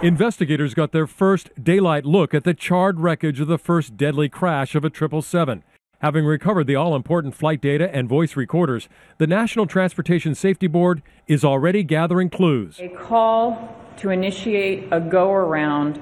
Investigators got their first daylight look at the charred wreckage of the first deadly crash of a 777. Having recovered the all-important flight data and voice recorders, the National Transportation Safety Board is already gathering clues. A call to initiate a go-around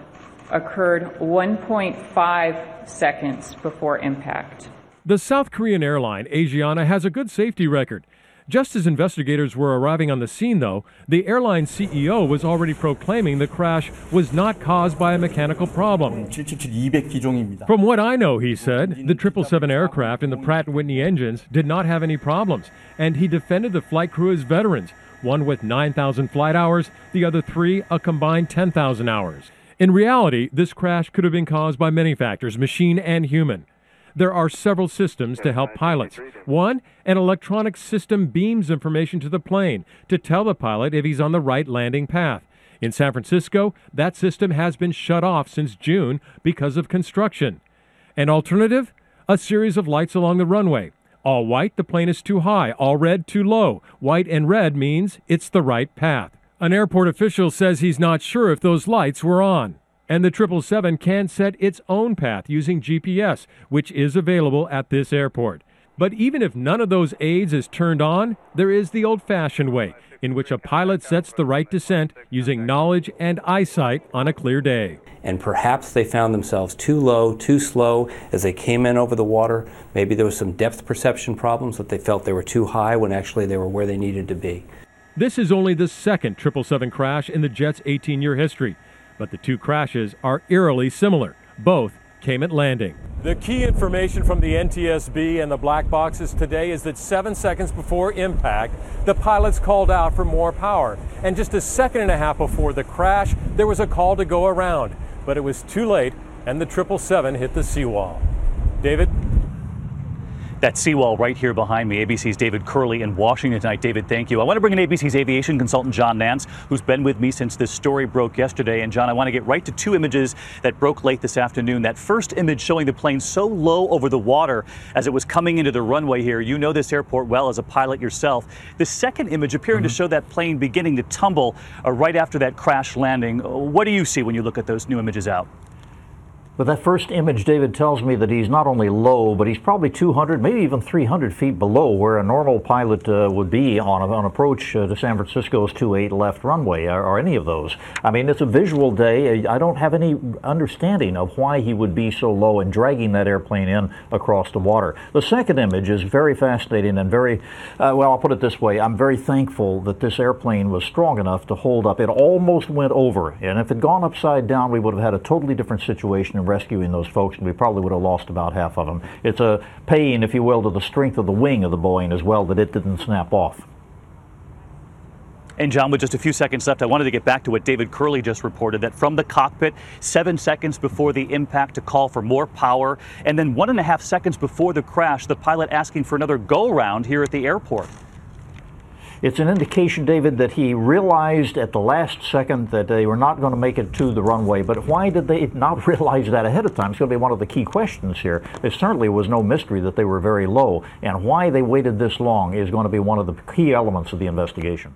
occurred 1.5 seconds before impact. The South Korean airline, Asiana, has a good safety record. Just as investigators were arriving on the scene, though, the airline CEO was already proclaiming the crash was not caused by a mechanical problem. From what I know, he said, the 777 aircraft and the Pratt & Whitney engines did not have any problems, and he defended the flight crew as veterans, one with 9,000 flight hours, the other three a combined 10,000 hours. In reality, this crash could have been caused by many factors, machine and human. There are several systems to help pilots. One, an electronic system beams information to the plane to tell the pilot if he's on the right landing path. In San Francisco, that system has been shut off since June because of construction. An alternative? A series of lights along the runway. All white, the plane is too high. All red, too low. White and red means it's the right path. An airport official says he's not sure if those lights were on. And the 777 can set its own path using GPS, which is available at this airport. But even if none of those aids is turned on, there is the old-fashioned way, in which a pilot sets the right descent using knowledge and eyesight on a clear day. And perhaps they found themselves too low, too slow as they came in over the water. Maybe there was some depth perception problems that they felt they were too high when actually they were where they needed to be. This is only the second 777 crash in the jet's 18-year history. But the two crashes are eerily similar. Both came at landing. The key information from the NTSB and the black boxes today is that 7 seconds before impact, the pilots called out for more power. And just a second and a half before the crash, there was a call to go around. But it was too late, and the 777 hit the seawall. David? That seawall right here behind me. ABC's David Curley in Washington tonight. David, thank you. I want to bring in ABC's aviation consultant, John Nance, who's been with me since this story broke yesterday. And John, I want to get right to two images that broke late this afternoon. That first image showing the plane so low over the water as it was coming into the runway here. You know this airport well as a pilot yourself. The second image appearing to show that plane beginning to tumble right after that crash landing. What do you see when you look at those new images out? But that first image, David, tells me that he's not only low, but he's probably 200, maybe even 300 feet below where a normal pilot would be on approach to San Francisco's 28 left runway, or any of those. I mean, it's a visual day. I don't have any understanding of why he would be so low and dragging that airplane in across the water. The second image is very fascinating and very, well, I'll put it this way. I'm very thankful that this airplane was strong enough to hold up. It almost went over, and if it had gone upside down, we would have had a totally different situation rescuing those folks, and we probably would have lost about half of them. It's a paying, if you will, to the strength of the wing of the Boeing as well that it didn't snap off. And John, with just a few seconds left, I wanted to get back to what David Curley just reported, that from the cockpit, 7 seconds before the impact, to call for more power, and then 1.5 seconds before the crash, the pilot asking for another go-round here at the airport. It's an indication, David, that he realized at the last second that they were not going to make it to the runway. But why did they not realize that ahead of time? It's going to be one of the key questions here. It certainly was no mystery that they were very low. And why they waited this long is going to be one of the key elements of the investigation.